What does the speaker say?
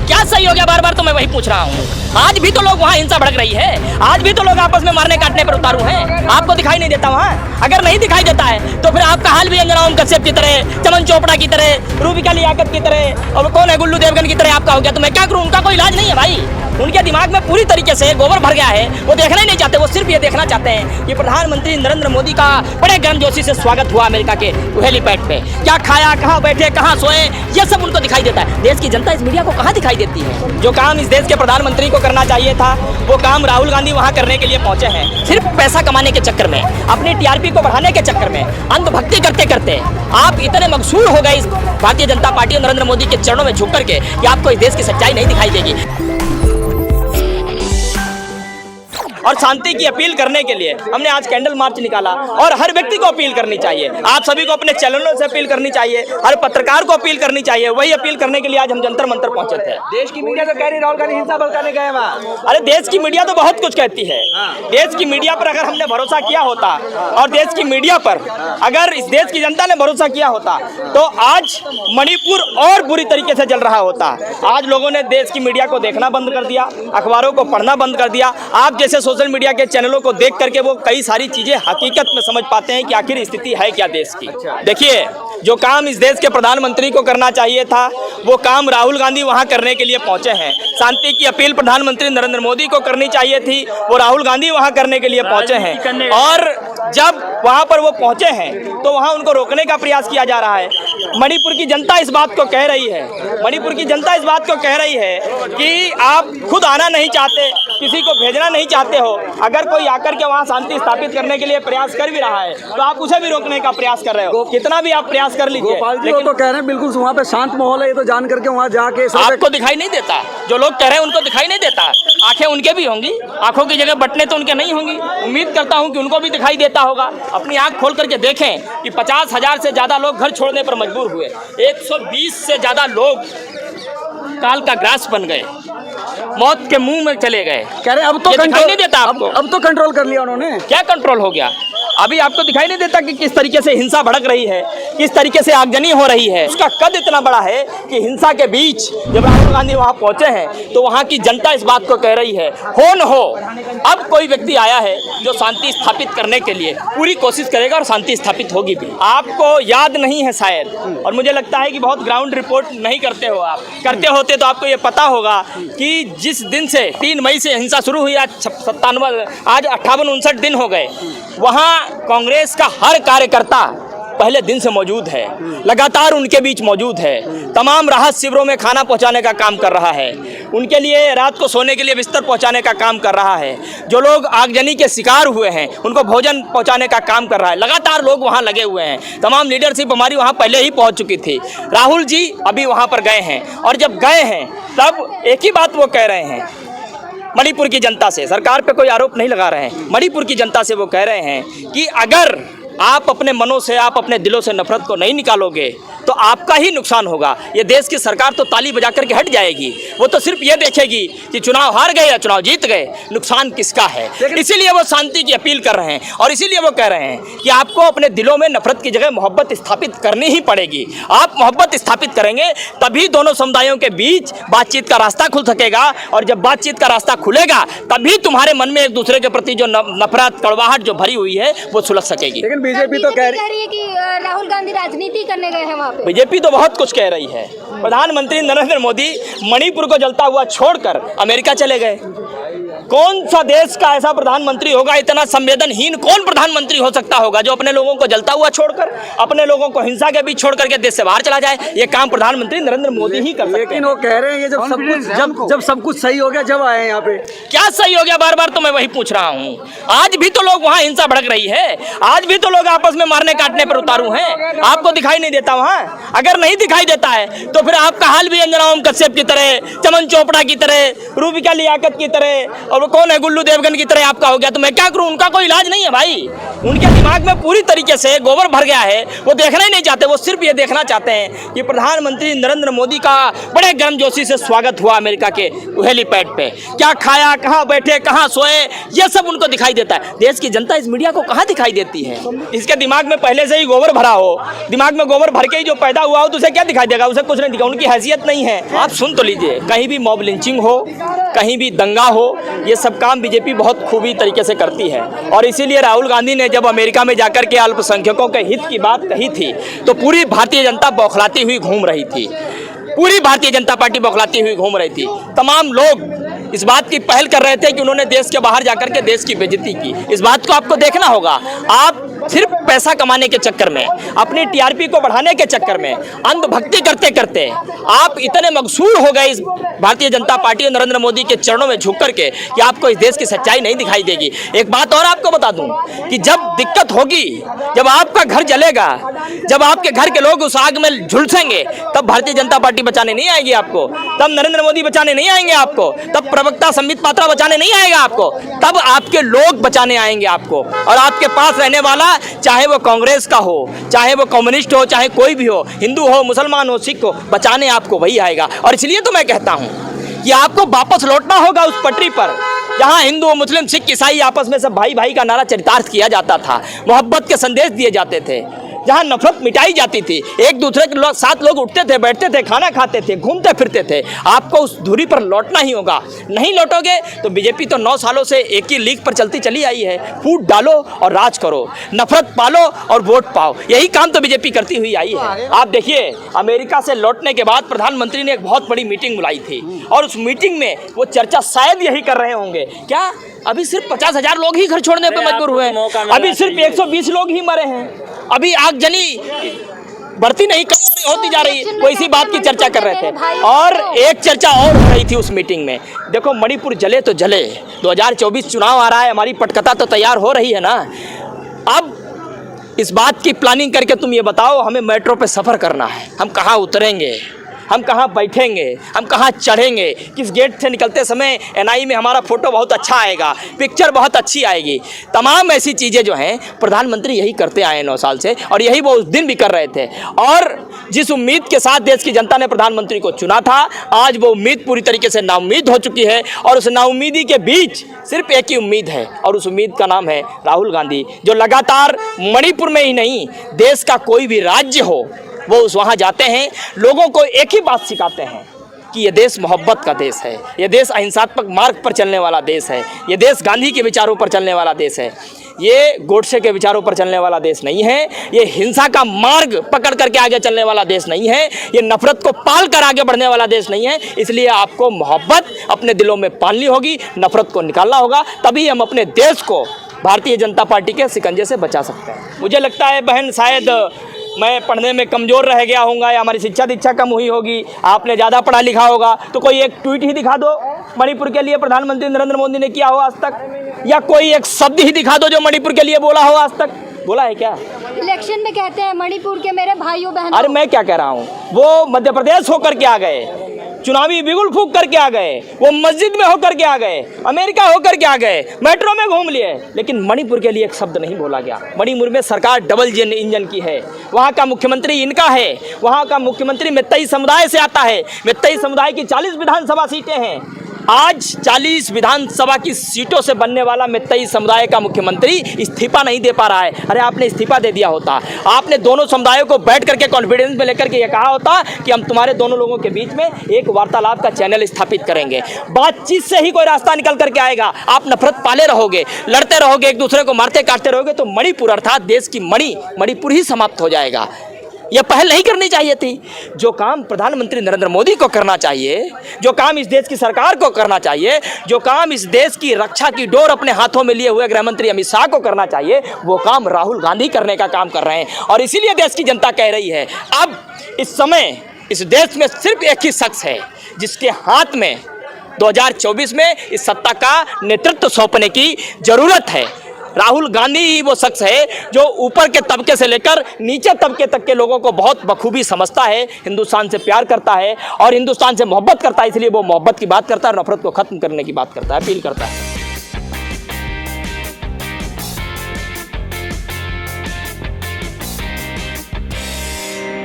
क्या सही हो गया? बार बार तो मैं वही पूछ रहा हूँ। आज भी तो लोग वहाँ हिंसा भड़क रही है, आज भी तो लोग आपस में मारने काटने पर उतारू हैं। आपको दिखाई नहीं देता वहाँ? अगर नहीं दिखाई देता है तो फिर आपका हाल भी अंजना ओम कश्यप की तरह, चमन चोपड़ा की तरह, रूबिका लियाकत की तरह, और कौन है गुल्लू देवगन की तरह आपका हो गया। तो मैं क्या करूँ? उनका कोई इलाज नहीं है भाई। उनके दिमाग में पूरी तरीके से गोबर भर गया है। वो देखना ही नहीं चाहते, वो सिर्फ ये देखना चाहते हैं कि प्रधानमंत्री नरेंद्र मोदी का बड़े गर्मजोशी से स्वागत हुआ अमेरिका के हेलीपैड पे। क्या खाया, कहाँ बैठे, कहाँ सोए, ये सब उनको दिखाई देता है। देश की जनता इस मीडिया को कहाँ दिखाई देती है? जो काम इस देश के प्रधानमंत्री को करना चाहिए था, वो काम राहुल गांधी वहाँ करने के लिए पहुंचे हैं। सिर्फ पैसा कमाने के चक्कर में, अपनी टीआरपी को बढ़ाने के चक्कर में, अंधभक्ति करते करते आप इतने मकसूर हो गए इस भारतीय जनता पार्टी और नरेंद्र मोदी के चरणों में झुक करके कि आपको इस देश की सच्चाई नहीं दिखाई देगी। और शांति की अपील करने के लिए हमने आज कैंडल मार्च निकाला और हर व्यक्ति को अपील करनी चाहिए, आप सभी को अपने चैनलों से अपील करनी चाहिए, हर पत्रकार को अपील करनी चाहिए। वही अपील करने के लिए आज हम जंतर मंतर पहुंचे थे। देश की मीडिया तो कह रही राहुल गांधी हिंसा भड़काने गए वहाँ। अरे देश की मीडिया तो बहुत कुछ कहती है। देश की मीडिया पर अगर हमने भरोसा किया होता और देश की मीडिया पर अगर इस देश की जनता ने भरोसा किया होता तो आज मणिपुर और बुरी तरीके से जल रहा होता। आज लोगों ने देश की मीडिया को देखना बंद कर दिया, अखबारों को पढ़ना बंद कर दिया। आप जैसे सोशल मीडिया के चैनलों को देख करके वो कई सारी चीजें हकीकत में समझ पाते हैं कि आखिर स्थिति है क्या देश की। देखिए, जो काम इस देश के प्रधानमंत्री को करना चाहिए था, वो काम राहुल गांधी वहां करने के लिए पहुंचे हैं। शांति की अपील प्रधानमंत्री नरेंद्र मोदी को करनी चाहिए थी, वो राहुल गांधी वहां करने के लिए पहुंचे हैं। और जब वहां पर वो पहुंचे हैं तो वहां उनको रोकने का प्रयास किया जा रहा है। मणिपुर की जनता इस बात को कह रही है, मणिपुर की जनता इस बात को कह रही है कि आप खुद आना नहीं चाहते, किसी को भेजना नहीं चाहते हो। अगर कोई आकर के वहाँ शांति स्थापित करने के लिए प्रयास कर भी रहा है तो आप उसे भी रोकने का प्रयास कर रहे हो। कितना भी आप प्रयास कर लीजिए, गोपाल जी वो तो कह रहे हैं बिल्कुल वहाँ पे शांत माहौल है, ये तो जान करके वहाँ जाके आपको दिखाई नहीं देता। जो लोग कह रहे हैं उनको दिखाई नहीं देता। आंखें उनके भी होंगी, आंखों की जगह बटने तो उनके नहीं होंगी। उम्मीद करता हूं कि उनको भी दिखाई देता होगा। अपनी आंख खोल करके देखें कि 50,000 से ज्यादा लोग घर छोड़ने पर मजबूर हुए, 120 से ज्यादा लोग काल का ग्रास बन गए, मौत के मुंह में चले गए। कह रहे अब तो दिखाई नहीं देता आपको? अब तो कंट्रोल कर लिया उन्होंने। क्या कंट्रोल हो गया? अभी आपको दिखाई नहीं देता कि किस तरीके से हिंसा भड़क रही है, किस तरीके से आगजनी हो रही है? उसका कद इतना बड़ा है कि हिंसा के बीच जब राहुल गांधी वहां पहुंचे हैं तो वहां की जनता इस बात को कह रही है, हो न हो अब कोई व्यक्ति आया है जो शांति स्थापित करने के लिए पूरी कोशिश करेगा और शांति स्थापित होगी भी। आपको याद नहीं है शायद, और मुझे लगता है कि बहुत ग्राउंड रिपोर्ट नहीं करते हो आप। करते होते तो आपको ये पता होगा कि जिस दिन से 3 मई से हिंसा शुरू हुई, आज 58-59 दिन हो गए, वहाँ कांग्रेस का हर कार्यकर्ता पहले दिन से मौजूद है, लगातार उनके बीच मौजूद है। तमाम राहत शिविरों में खाना पहुंचाने का काम कर रहा है, उनके लिए रात को सोने के लिए बिस्तर पहुंचाने का काम कर रहा है। जो लोग आगजनी के शिकार हुए हैं उनको भोजन पहुंचाने का काम कर रहा है। लगातार लोग वहां लगे हुए हैं। तमाम लीडरशिप हमारी वहां पहले ही पहुंच चुकी थी। राहुल जी अभी वहां पर गए हैं और जब गए हैं तब एक ही बात वो कह रहे हैं मणिपुर की जनता से, सरकार पे कोई आरोप नहीं लगा रहे हैं, मणिपुर की जनता से वो कह रहे हैं कि अगर आप अपने मनों से, आप अपने दिलों से नफरत को नहीं निकालोगे तो आपका ही नुकसान होगा। ये देश की सरकार तो ताली बजा करके हट जाएगी, वो तो सिर्फ ये देखेगी कि चुनाव हार गए या चुनाव जीत गए, नुकसान किसका है। इसीलिए वो शांति की अपील कर रहे हैं और इसीलिए वो कह रहे हैं कि आपको अपने दिलों में नफरत की जगह मोहब्बत स्थापित करनी ही पड़ेगी। आप मोहब्बत स्थापित करेंगे तभी दोनों समुदायों के बीच बातचीत का रास्ता खुल सकेगा, और जब बातचीत का रास्ता खुलेगा तभी तुम्हारे मन में एक दूसरे के प्रति जो नफरत, कड़वाहट जो भरी हुई है वो सुलझ सकेगी। लेकिन बीजेपी तो कह रही है कि राहुल गांधी राजनीति करने गए हैं वहाँ पे। बीजेपी तो बहुत कुछ कह रही है। प्रधानमंत्री नरेंद्र मोदी मणिपुर को जलता हुआ छोड़कर अमेरिका चले गए। कौन सा देश का ऐसा प्रधानमंत्री होगा, इतना संवेदनहीन कौन प्रधानमंत्री हो सकता होगा जो अपने लोगों को जलता हुआ छोड़कर, अपने लोगों को हिंसा के बीच छोड़ करके देश से बाहर चला जाए? ये काम प्रधानमंत्री नरेंद्र मोदी ही कर सकते हैं। लेकिन वो कह रहे हैं ये जब सब कुछ सही हो गया जब आए हैं यहाँ पे। क्या सही हो गया? बार बार तो मैं वही पूछ रहा हूँ। आज भी तो लोग वहाँ हिंसा भड़क रही है, आज भी तो लोग आपस में मारने काटने पर उतारू हैं। आपको दिखाई नहीं देता वहाँ? अगर नहीं दिखाई देता है तो फिर आपका हाल भी अंजना ओम कश्यप की तरह, चमन चोपड़ा की तरह, रूबिका लियाकत की तरह, और वो कौन है, गुल्लू देवगन की तरह आपका हो गया, तो मैं क्या करूं? उनका कोई इलाज नहीं है भाई। उनके दिमाग में पूरी तरीके से गोबर भर गया है, वो देखना ही नहीं चाहते। वो सिर्फ ये देखना चाहते हैं कि प्रधानमंत्री नरेंद्र मोदी का बड़े गर्मजोशी से स्वागत हुआ अमेरिका के हेलीपैड पे, क्या खाया, कहाँ बैठे, कहाँ सोए, ये सब उनको दिखाई देता है। देश की जनता इस मीडिया को कहाँ दिखाई देती है? इसके दिमाग में पहले से ही गोबर भरा हो, दिमाग में गोबर भर के ही जो पैदा हुआ हो, तो उसे क्या दिखाई देगा? उसे कुछ नहीं दिखा, उनकी हैसियत नहीं है। आप सुन तो लीजिए, कहीं भी मॉब लिंचिंग हो, कहीं भी दंगा हो, ये सब काम बीजेपी बहुत खूबी तरीके से करती है। और इसीलिए राहुल गांधी ने जब अमेरिका में जाकर के अल्पसंख्यकों के हित की बात कही थी, तो पूरी भारतीय जनता बौखलाती हुई घूम रही थी, पूरी भारतीय जनता पार्टी बौखलाती हुई घूम रही थी। तमाम लोग इस बात की पहल कर रहे थे कि उन्होंने देश के बाहर जाकर के देश की बेइज्जती की। इस बात को आपको देखना होगा। आप सिर्फ पैसा कमाने के चक्कर में, अपनी टीआरपी को बढ़ाने के चक्कर में, अंधभक्ति करते करते आप इतने मकसूर हो गए इस भारतीय जनता पार्टी और नरेंद्र मोदी के चरणों में झुक करके कि आपको इस देश की सच्चाई नहीं दिखाई देगी। एक बात और आपको बता दूं कि जब दिक्कत होगी, जब आपका घर जलेगा, जब आपके घर के लोग उस आग में झुलसेंगे, तब भारतीय जनता पार्टी बचाने नहीं आएगी आपको, तब नरेंद्र मोदी बचाने नहीं आएंगे आपको, तब प्रवक्ता संबित पात्रा बचाने नहीं आएगा आपको, तब आपके लोग बचाने आएंगे आपको। और आपके पास रहने वाला, चाहे वो कांग्रेस का हो, चाहे वो कम्युनिस्ट हो, चाहे कोई भी हो, हिंदू हो, मुसलमान हो, सिख हो, बचाने आपको वही आएगा। और इसलिए तो मैं कहता हूं कि आपको वापस लौटना होगा उस पटरी पर जहां हिंदू, मुस्लिम, सिख, ईसाई आपस में सब भाई भाई का नारा चरितार्थ किया जाता था, मोहब्बत के संदेश दिए जाते थे, जहां नफरत मिटाई जाती थी, एक दूसरे के साथ लोग उठते थे, बैठते थे, खाना खाते थे, घूमते फिरते थे। आपको उस धुरी पर लौटना ही होगा। नहीं लौटोगे तो बीजेपी तो 9 सालों से एक ही लीक पर चलती चली आई है, फूट डालो और राज करो, नफरत पालो और वोट पाओ, यही काम तो बीजेपी करती हुई आई है। आप देखिए, अमेरिका से लौटने के बाद प्रधानमंत्री ने एक बहुत बड़ी मीटिंग बुलाई थी, और उस मीटिंग में वो चर्चा शायद यही कर रहे होंगे, क्या अभी सिर्फ 50,000 लोग ही घर छोड़ने पर मजबूर हुए हैं, अभी सिर्फ 120 लोग ही मरे हैं, अभी आगजनी बढ़ती नहीं कम होती जा रही है, वो इसी बात की चर्चा कर रहे थे। और एक चर्चा और हो रही थी उस मीटिंग में, देखो मणिपुर जले तो जले, 2024 चुनाव आ रहा है, हमारी पटकथा तो तैयार हो रही है ना। अब इस बात की प्लानिंग करके तुम ये बताओ, हमें मेट्रो पे सफ़र करना है, हम कहाँ उतरेंगे, हम कहाँ बैठेंगे, हम कहाँ चढ़ेंगे, किस गेट से निकलते समय एनआई में हमारा फ़ोटो बहुत अच्छा आएगा, पिक्चर बहुत अच्छी आएगी। तमाम ऐसी चीज़ें जो हैं प्रधानमंत्री यही करते आए 9 साल से, और यही वो उस दिन भी कर रहे थे। और जिस उम्मीद के साथ देश की जनता ने प्रधानमंत्री को चुना था, आज वो उम्मीद पूरी तरीके से नाउम्मीद हो चुकी है। और उस नाउम्मीदी के बीच सिर्फ एक ही उम्मीद है, और उस उम्मीद का नाम है राहुल गांधी, जो लगातार मणिपुर में ही नहीं, देश का कोई भी राज्य हो, वो वहाँ जाते हैं, लोगों को एक ही बात सिखाते हैं कि ये देश मोहब्बत का देश है, ये देश अहिंसात्मक मार्ग पर चलने वाला देश है, ये देश गांधी के विचारों पर चलने वाला देश है, ये गोडसे के विचारों पर चलने वाला देश नहीं है, ये हिंसा का मार्ग पकड़ करके आगे चलने वाला देश नहीं है, ये नफरत को पाल कर आगे बढ़ने वाला देश नहीं है। इसलिए आपको मोहब्बत अपने दिलों में पालनी होगी, नफरत को निकालना होगा, तभी हम अपने देश को भारतीय जनता पार्टी के शिकंजे से बचा सकते हैं। मुझे लगता है बहन, शायद मैं पढ़ने में कमज़ोर रह गया होऊंगा, या हमारी शिक्षा दीक्षा कम हुई होगी, आपने ज़्यादा पढ़ा लिखा होगा, तो कोई एक ट्वीट ही दिखा दो मणिपुर के लिए प्रधानमंत्री नरेंद्र मोदी ने किया हो आज तक, या कोई एक शब्द ही दिखा दो जो मणिपुर के लिए बोला हो आज तक। बोला है क्या? इलेक्शन में कहते हैं मणिपुर के मेरे भाइयों बहनों। अरे मैं क्या कह रहा हूँ, वो मध्य प्रदेश होकर के आ गए, चुनावी बिगुल फूंक करके आ गए, वो मस्जिद में होकर के आ गए, अमेरिका होकर के आ गए, मेट्रो में घूम लिए, लेकिन मणिपुर के लिए एक शब्द नहीं बोला गया। मणिपुर में सरकार डबल इंजन की है, वहाँ का मुख्यमंत्री इनका है, वहाँ का मुख्यमंत्री मेत्तई समुदाय से आता है, मेत्तई समुदाय की 40 विधानसभा सीटें हैं। आज 40 विधानसभा की सीटों से बनने वाला मेत्तई समुदाय का मुख्यमंत्री इस्तीफा नहीं दे पा रहा है। अरे आपने इस्तीफा दे दिया होता, आपने दोनों समुदायों को बैठ करके कॉन्फिडेंस में लेकर के ये कहा होता कि हम तुम्हारे दोनों लोगों के बीच में एक वार्तालाप का चैनल स्थापित करेंगे, बातचीत से ही कोई रास्ता निकल करके आएगा। आप नफरत पाले रहोगे, लड़ते रहोगे, एक दूसरे को मारते काटते रहोगे, तो मणिपुर अर्थात देश की मणिपुर ही समाप्त हो जाएगा। यह पहल नहीं करनी चाहिए थी। जो काम प्रधानमंत्री नरेंद्र मोदी को करना चाहिए, जो काम इस देश की सरकार को करना चाहिए, जो काम इस देश की रक्षा की डोर अपने हाथों में लिए हुए गृह मंत्री अमित शाह को करना चाहिए, वो काम राहुल गांधी करने का काम कर रहे हैं। और इसीलिए देश की जनता कह रही है, अब इस समय इस देश में सिर्फ एक ही शख्स है जिसके हाथ में 2024 में इस सत्ता का नेतृत्व सौंपने की जरूरत है। राहुल गांधी ही वो शख्स है जो ऊपर के तबके से लेकर नीचे तबके तक के लोगों को बहुत बखूबी समझता है, हिंदुस्तान से प्यार करता है और हिंदुस्तान से मोहब्बत करता है, इसलिए वो मोहब्बत की बात करता है और नफरत को खत्म करने की बात करता है, अपील करता है।